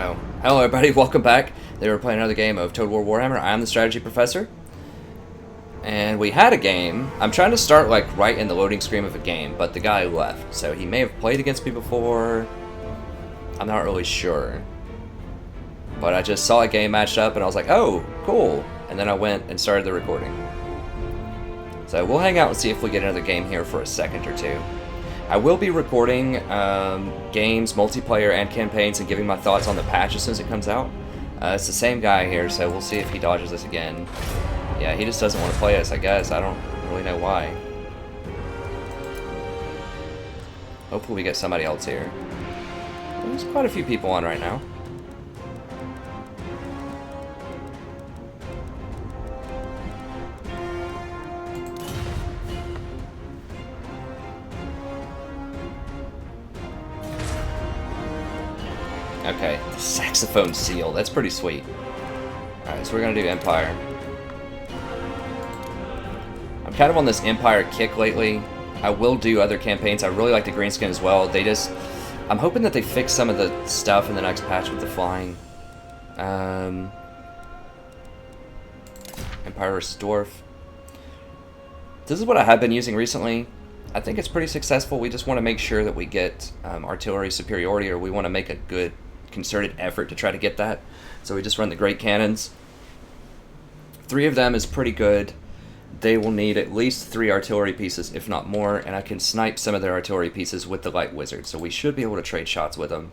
Oh, hello everybody, welcome back. They were playing another game of Total War Warhammer. I'm the strategy professor. And we had a game. I'm trying to start like right in the loading screen of a game, but the guy left. So he may have played against me before. I'm not really sure. But I just saw a game matched up and I was like, oh, cool. And then I went and started the recording. So we'll hang out and see if we get another game here for a second or two. I will be recording games, multiplayer, and campaigns and giving my thoughts on the patch as soon as it comes out. It's the same guy here, so we'll see if he dodges us again. Yeah, he just doesn't want to play us, I guess. I don't really know why. Hopefully we get somebody else here. There's quite a few people on right now. Okay, the saxophone seal. That's pretty sweet. Alright, so we're going to do Empire. I'm kind of on this Empire kick lately. I will do other campaigns. I really like the greenskin as well. They just... I'm hoping that they fix some of the stuff in the next patch with the flying. Empire vs. Dwarf. This is what I have been using recently. I think it's pretty successful. We just want to make sure that we get artillery superiority, or we want to make a good concerted effort to try to get that. So we just run the great cannons. 3 of them is pretty good. They will need at least 3 artillery pieces, if not more, and I can snipe some of their artillery pieces with the light wizard, so we should be able to trade shots with them.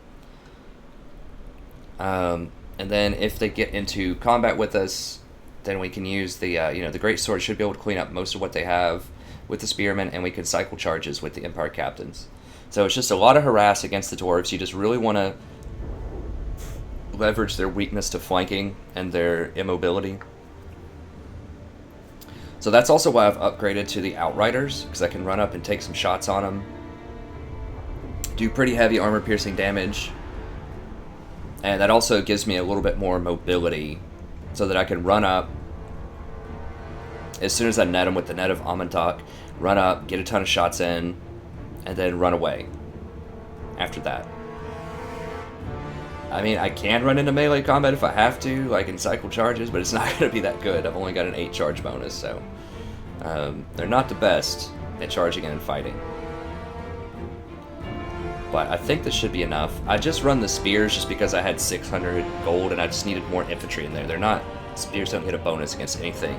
And then if they get into combat with us, then we can use the the great sword should be able to clean up most of what they have with the spearmen, and we can cycle charges with the Empire captains. So it's just a lot of harass against the dwarves. You just really want to leverage their weakness to flanking and their immobility. So that's also why I've upgraded to the Outriders, because I can run up and take some shots on them. Do pretty heavy armor-piercing damage. And that also gives me a little bit more mobility, so that I can run up. As soon as I net them with the net of Amantak, run up, get a ton of shots in, and then run away after that. I mean, I can run into melee combat if I have to, like in cycle charges, but it's not going to be that good. I've only got an 8 charge bonus, so they're not the best at charging and fighting. But I think this should be enough. I just run the spears just because I had 600 gold and I just needed more infantry in there. They're not, spears don't get a bonus against anything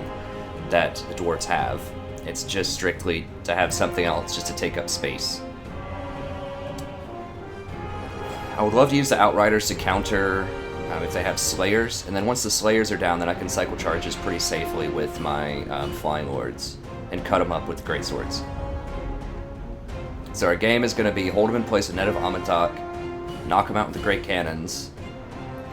that the dwarves have. It's just strictly to have something else, just to take up space. I would love to use the Outriders to counter if they have Slayers, and then once the Slayers are down, then I can cycle charges pretty safely with my Flying Lords and cut them up with Great Swords. So our game is going to be hold them in place with Net of Amantak, knock them out with the Great Cannons,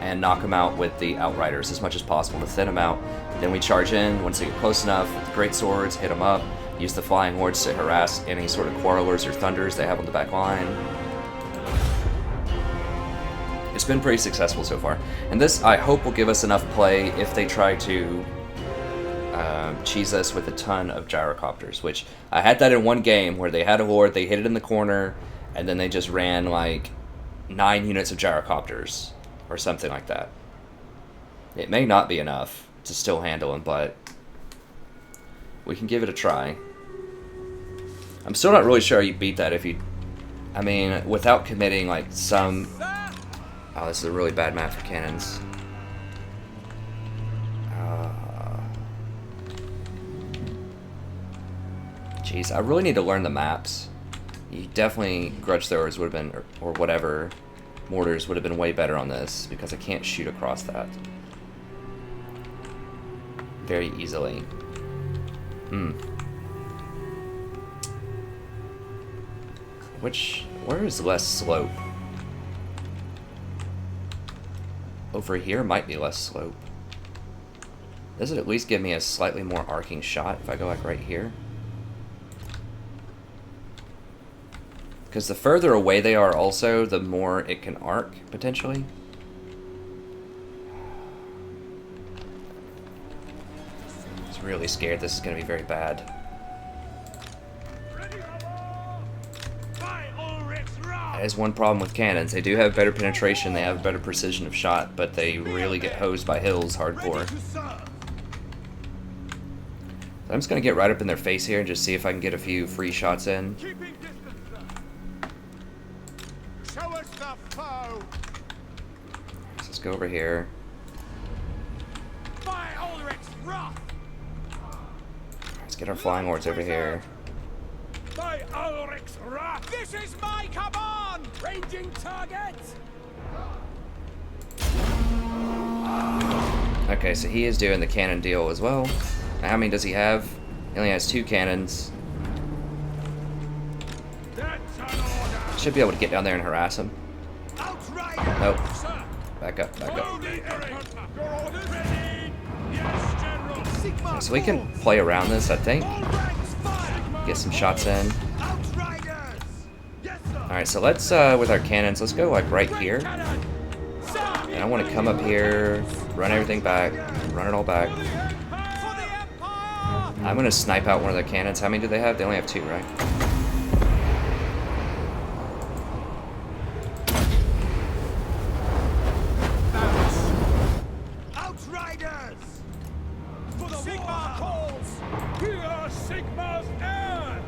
and knock them out with the Outriders as much as possible to thin them out. Then we charge in once they get close enough with the Great Swords, hit them up, use the Flying Hordes to harass any sort of Quarrelers or Thunders they have on the back line. It's been pretty successful so far. And this, I hope, will give us enough play if they try to cheese us with a ton of gyrocopters, which I had that in one game where they had a Lord, they hit it in the corner, and then they just ran like 9 units of gyrocopters or something like that. It may not be enough to still handle them, but we can give it a try. I'm still not really sure how you beat that if you... I mean, without committing like some... Oh, this is a really bad map for cannons. Jeez, I really need to learn the maps. You definitely, Grudge Throwers would have been, or whatever, Mortars would have been way better on this, because I can't shoot across that very easily. Where is less slope? Over here might be less slope. Does it at least give me a slightly more arcing shot if I go like right here? Because the further away they are also, the more it can arc, potentially. I was really scared this is going to be very bad. That is one problem with cannons. They do have better penetration, they have better precision of shot, but they really get hosed by hills hardcore. I'm just going to get right up in their face here and just see if I can get a few free shots in. Let's go over here. Let's get our flying hordes over here. This is my command! Ranging target! Okay, so he is doing the cannon deal as well. Now, how many does he have? He only has 2 cannons. Should be able to get down there and harass him. Nope. Back up, back up. So we can play around this, I think. Get some shots in. Alright, so let's, with our cannons, let's go, like, right here. And I want to come up here, run everything back, run it all back. I'm going to snipe out one of their cannons. How many do they have? They only have 2, right? Outriders! For the Sigma calls! We are Sigma's heirs!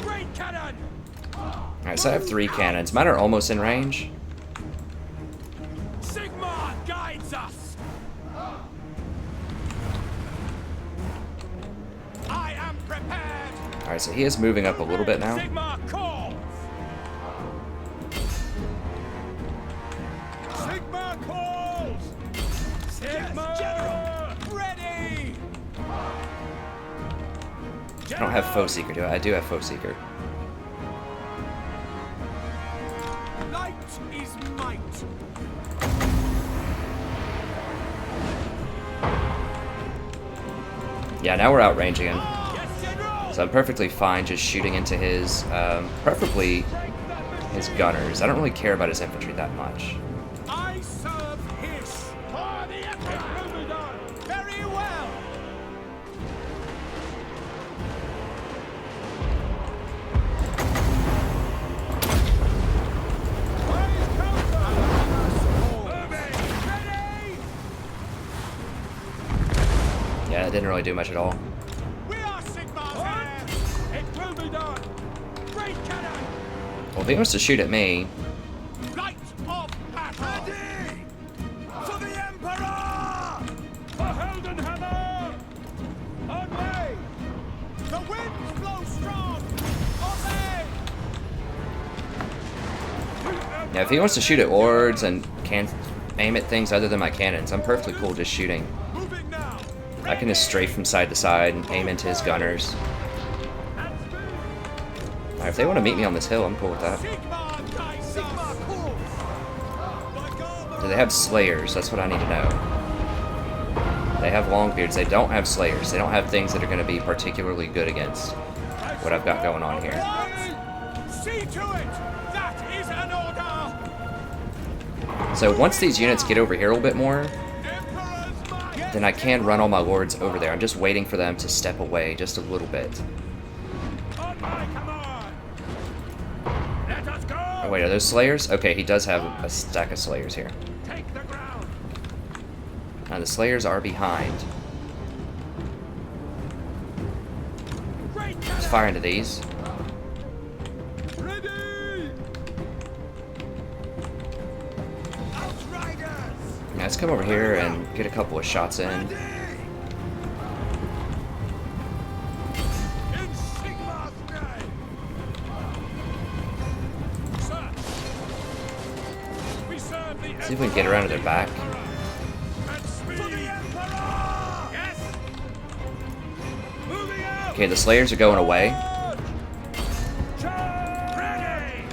Great cannon! Alright, so I have 3 cannons. Mine are almost in range. Sigma guides us! I am prepared! Alright, so he is moving up a little bit now. Sigma calls! Sigma calls! Sigma! Yes, General! Ready! I don't have Foe Seeker, do I? I do have Foe Seeker. Light is might. Yeah, now we're outranging him. Yes, General! So I'm perfectly fine just shooting into his, preferably his gunners. I don't really care about his infantry that much. I serve his. For the Emperor! Very well! Yeah, it didn't really do much at all. We are Sigma's heirs! It will be done! Great cannon! Well, if he wants to shoot at me, Light of battle! Ready! For the Emperor! For Heldenhammer! On way! The winds blow strong! Obey! yeah, if he wants to shoot at wards and can't aim at things other than my cannons, I'm perfectly cool just shooting. Moving now! I can just strafe from side to side and aim into his gunners. Alright, if they want to meet me on this hill, I'm cool with that. Sigma guides Sigma calls! Do they have Slayers? That's what I need to know. They have Longbeards. They don't have Slayers. They don't have things that are going to be particularly good against what I've got going on here. See to it! That is an order! So once these units get over here a little bit more, Emperor's might! then I can run all my lords over there. I'm just waiting for them to step away just a little bit. On my command! Let us go! Oh wait, are those Slayers? Okay, he does have a stack of Slayers here. Take the ground! Now the Slayers are behind. Great Let's cannon! fire into these. Ready! Outriders! Yeah, let's come over here and get a couple of shots in. In Sigma's name! Sir! We serve the See if we can get around to their back. and speed! For the Emperor! Yes! Moving out! Okay, the Slayers are going away. Charge! Ready!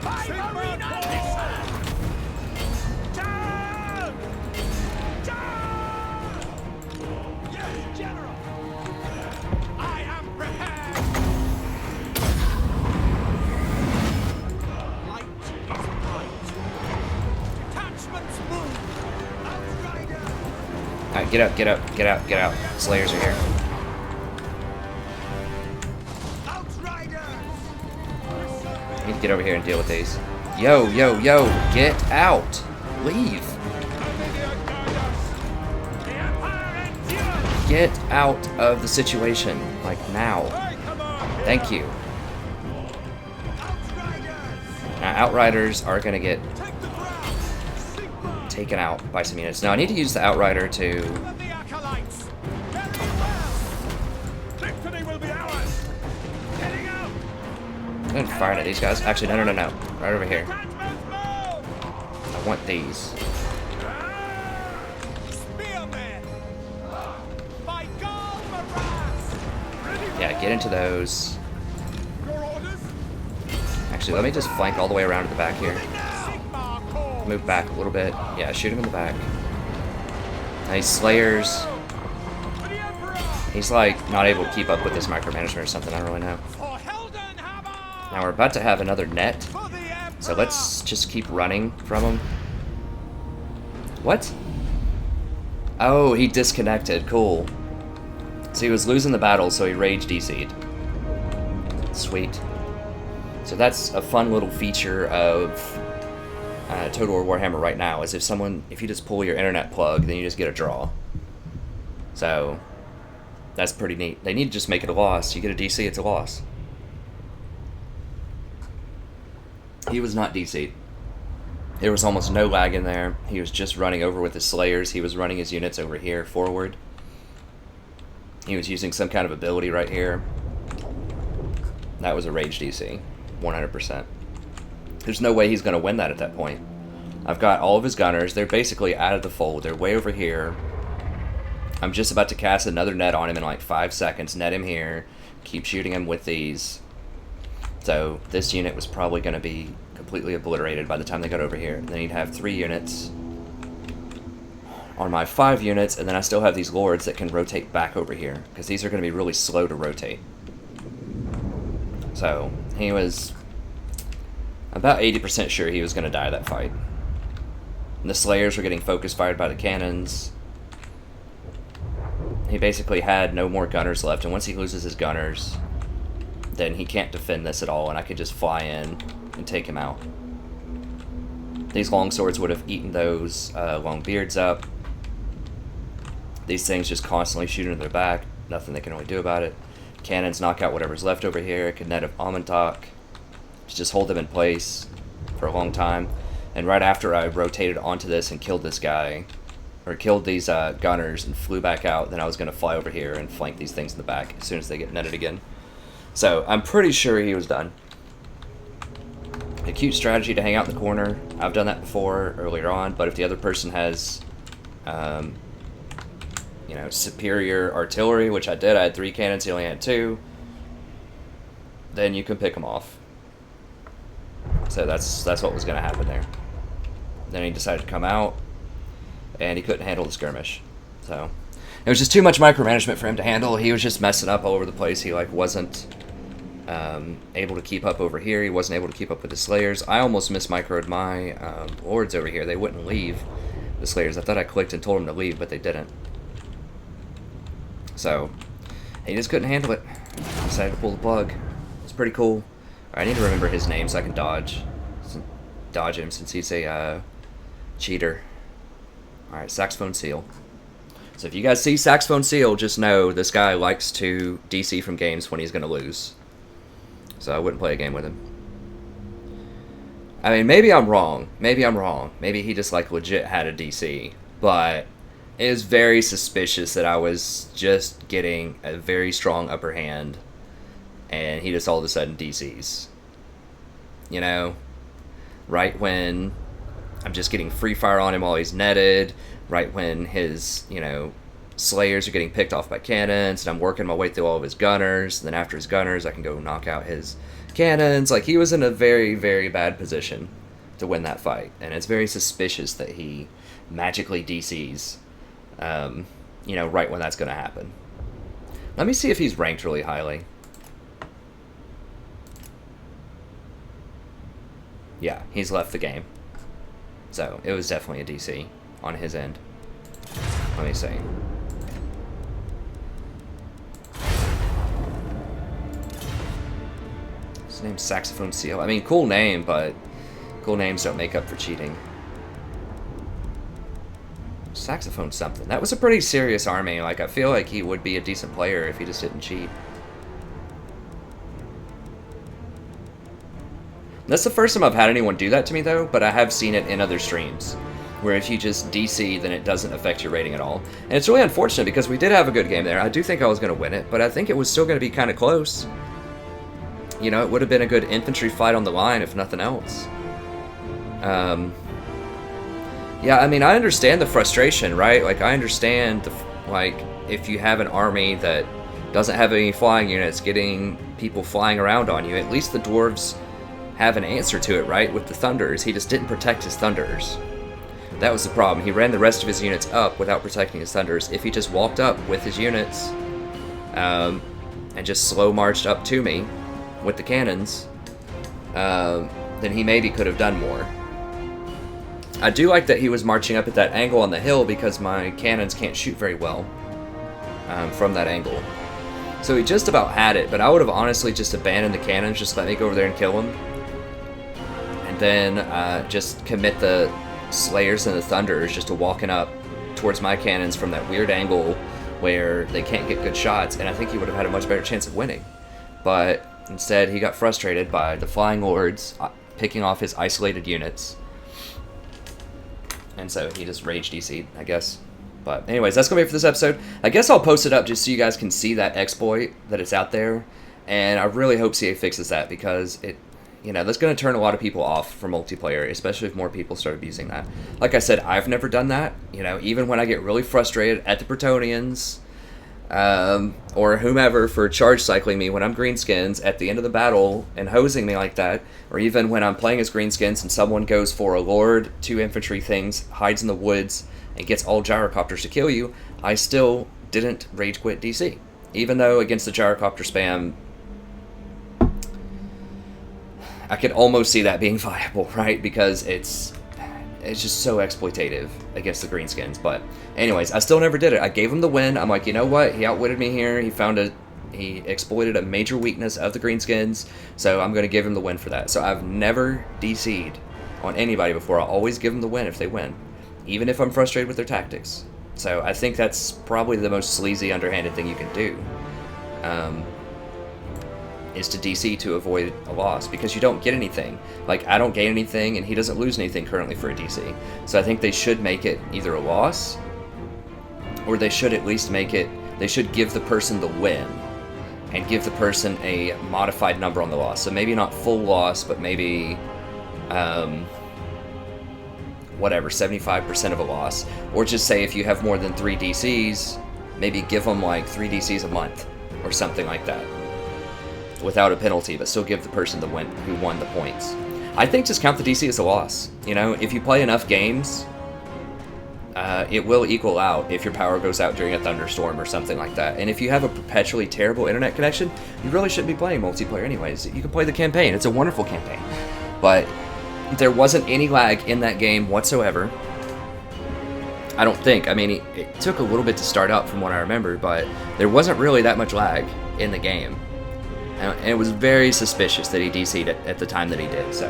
By Marina Listen! Down! Down! Yes, General! I am prepared! Light is light. Detachments move! Outrider! Alright, get up, get up, get out, get out. Slayers are here. Outriders! We serve need to get over here and deal with these. Yo, yo, yo, get out! Leave! Get out of the situation, like now. Thank you. Now, Outriders are gonna get taken out by some units. Now, I need to use the Outrider to... I'm gonna fire at these guys. Actually, no. Right over here. I want these. Yeah, get into those. Actually, let me just flank all the way around to the back here. Move back a little bit. Yeah, shoot him in the back. Nice Slayers. He's like not able to keep up with this micromanagement or something. I don't really know. Now we're about to have another net, so let's just keep running from him. What? Oh, he disconnected. Cool. So he was losing the battle, so he rage DC'd. Sweet. So that's a fun little feature of Total War Warhammer right now, is if you just pull your internet plug, then you just get a draw. So that's pretty neat. They need to just make it a loss. You get a DC, it's a loss. He was not DC'd. There was almost no lag in there. He was just running over with his Slayers. He was running his units over here, forward. He was using some kind of ability right here. That was a rage DC, 100%. There's no way he's going to win that at that point. I've got all of his gunners. They're basically out of the fold. They're way over here. I'm just about to cast another net on him in like 5 seconds. Net him here. Keep shooting him with these. So this unit was probably going to be completely obliterated by the time they got over here. Then he'd have 3 units on my 5 units, and then I still have these lords that can rotate back over here, because these are going to be really slow to rotate. So he was about 80% sure he was going to die that fight. And the Slayers were getting focus fired by the cannons. He basically had no more gunners left, and once he loses his gunners, then he can't defend this at all, and I could just fly in and take him out. These longswords would have eaten those long beards up. These things just constantly shoot into their back. Nothing they can really do about it. Cannons knock out whatever's left over here. Could net of Amontok. Just hold them in place for a long time. And right after I rotated onto this and killed this guy, or killed these gunners and flew back out, then I was going to fly over here and flank these things in the back as soon as they get netted again. So I'm pretty sure he was done. A cute strategy to hang out in the corner. I've done that before earlier on, but if the other person has you know, superior artillery, which I did. I had 3 cannons, he only had 2. Then you can pick them off. So that's what was going to happen there. Then he decided to come out, and he couldn't handle the skirmish. So it was just too much micromanagement for him to handle. He was just messing up all over the place. He like wasn't able to keep up over here. He wasn't able to keep up with the Slayers. I almost mismicroed my lords over here. They wouldn't leave the Slayers. I thought I clicked and told them to leave, but they didn't. So he just couldn't handle it. Decided to pull the plug. It's pretty cool. I need to remember his name so I can dodge him, since he's a cheater. Alright, Saxophone Seal. So if you guys see Saxophone Seal, just know this guy likes to DC from games when he's going to lose. So I wouldn't play a game with him. I mean, maybe I'm wrong. Maybe he just like legit had a DC. But it is very suspicious that I was just getting a very strong upper hand, and he just all of a sudden DCs. You know? Right when I'm just getting free fire on him while he's netted, right when his, you know, Slayers are getting picked off by cannons, and I'm working my way through all of his gunners, and then after his gunners I can go knock out his cannons. Like, he was in a very, very bad position to win that fight, and it's very suspicious that he magically DCs, you know, right when that's going to happen. Let me see if he's ranked really highly. Yeah, he's left the game. So, it was definitely a DC on his end. Let me see. His name's Saxophone Seal. I mean, cool name, but cool names don't make up for cheating. Saxophone something. That was a pretty serious army. Like, I feel like he would be a decent player if he just didn't cheat. That's the first time I've had anyone do that to me, though, but I have seen it in other streams, where if you just DC, then it doesn't affect your rating at all. And it's really unfortunate, because we did have a good game there. I do think I was going to win it, but I think it was still going to be kind of close. You know, it would have been a good infantry fight on the line, if nothing else. Yeah, I mean, I understand the frustration, right? Like, I understand, if you have an army that doesn't have any flying units getting people flying around on you, at least the dwarves have an answer to it, right? With the Thunderers, he just didn't protect his Thunderers. That was the problem. He ran the rest of his units up without protecting his Thunderers. If he just walked up with his units and just slow marched up to me with the cannons, then he maybe could have done more. I do like that he was marching up at that angle on the hill, because my cannons can't shoot very well from that angle. So he just about had it, but I would have honestly just abandoned the cannons, just let me go over there and kill him. And then just commit the Slayers and the Thunderers just to walking up towards my cannons from that weird angle where they can't get good shots, and I think he would have had a much better chance of winning. But instead, he got frustrated by the Flying Lords picking off his isolated units. And so he just rage DC'd, I guess. But anyways, that's going to be it for this episode. I guess I'll post it up just so you guys can see that exploit, that it's out there. And I really hope CA fixes that, because that's going to turn a lot of people off from multiplayer, especially if more people start abusing that. Like I said, I've never done that. Even when I get really frustrated at the Bretonnians, or whomever for charge cycling me when I'm greenskins at the end of the battle and hosing me like that, or even when I'm playing as greenskins and someone goes for a lord, 2 infantry things, hides in the woods, and gets all gyrocopters to kill you, I still didn't rage quit DC. Even though against the gyrocopter spam, I could almost see that being viable, right? Because it's just so exploitative against the greenskins. But anyways, I still never did it. I gave him the win. I'm like, you know what? He outwitted me here. He exploited a major weakness of the greenskins, so I'm going to give him the win for that. So I've never DC'd on anybody before. I'll always give them the win if they win, even if I'm frustrated with their tactics. So I think that's probably the most sleazy, underhanded thing you can do, is to DC to avoid a loss, because you don't get anything. Like, I don't gain anything, and he doesn't lose anything currently for a DC. So I think they should make it either a loss, or they should at least they should give the person the win, and give the person a modified number on the loss. So maybe not full loss, but maybe, whatever, 75% of a loss. Or just say if you have more than 3 DCs, maybe give them like 3 DCs a month, or something like that, without a penalty, but still give the person the win who won the points. I think just count the DC as a loss. If you play enough games, it will equal out if your power goes out during a thunderstorm or something like that. And if you have a perpetually terrible internet connection, you really shouldn't be playing multiplayer anyways. You can play the campaign. It's a wonderful campaign. But there wasn't any lag in that game whatsoever. I don't think. I mean, it took a little bit to start up from what I remember, but there wasn't really that much lag in the game. And it was very suspicious that he DC'd at the time that he did. So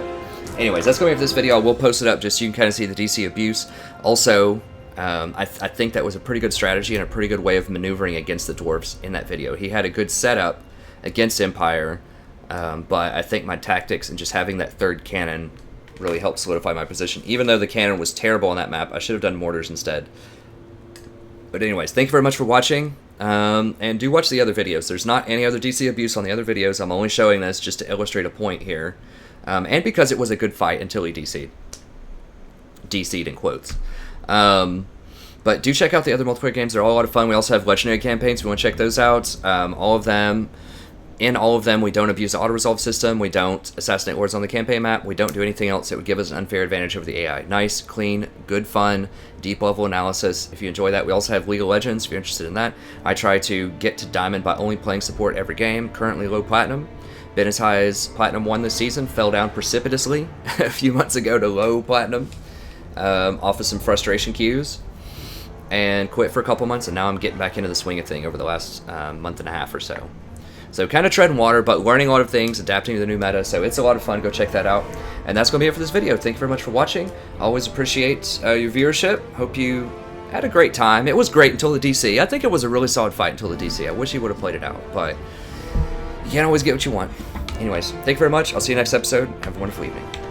anyways, that's going to be for this video. I will post it up just so you can kind of see the DC abuse. Also, I think that was a pretty good strategy and a pretty good way of maneuvering against the dwarves in that video. He had a good setup against Empire, but I think my tactics and just having that third cannon really helped solidify my position. Even though the cannon was terrible on that map, I should have done mortars instead. But anyways, thank you very much for watching. And do watch the other videos. There's not any other DC abuse on the other videos. I'm only showing this just to illustrate a point here. And because it was a good fight until he DC'd. DC'd in quotes. But do check out the other multiplayer games. They're all a lot of fun. We also have legendary campaigns. If you want to check those out. In all of them, we don't abuse the auto-resolve system. We don't assassinate lords on the campaign map. We don't do anything else that would give us an unfair advantage over the AI. Nice, clean, good fun, deep-level analysis. If you enjoy that, we also have League of Legends, if you're interested in that. I try to get to Diamond by only playing support every game. Currently low Platinum. Been as high as Platinum 1 this season. Fell down precipitously a few months ago to low Platinum. Off of some frustration queues. And quit for a couple months, and now I'm getting back into the swing of thing over the last month and a half or so. So kind of treading water, but learning a lot of things, adapting to the new meta. So it's a lot of fun. Go check that out. And that's going to be it for this video. Thank you very much for watching. I always appreciate your viewership. Hope you had a great time. It was great until the DC. I think it was a really solid fight until the DC. I wish he would have played it out, but you can't always get what you want. Anyways, thank you very much. I'll see you next episode. Have a wonderful evening.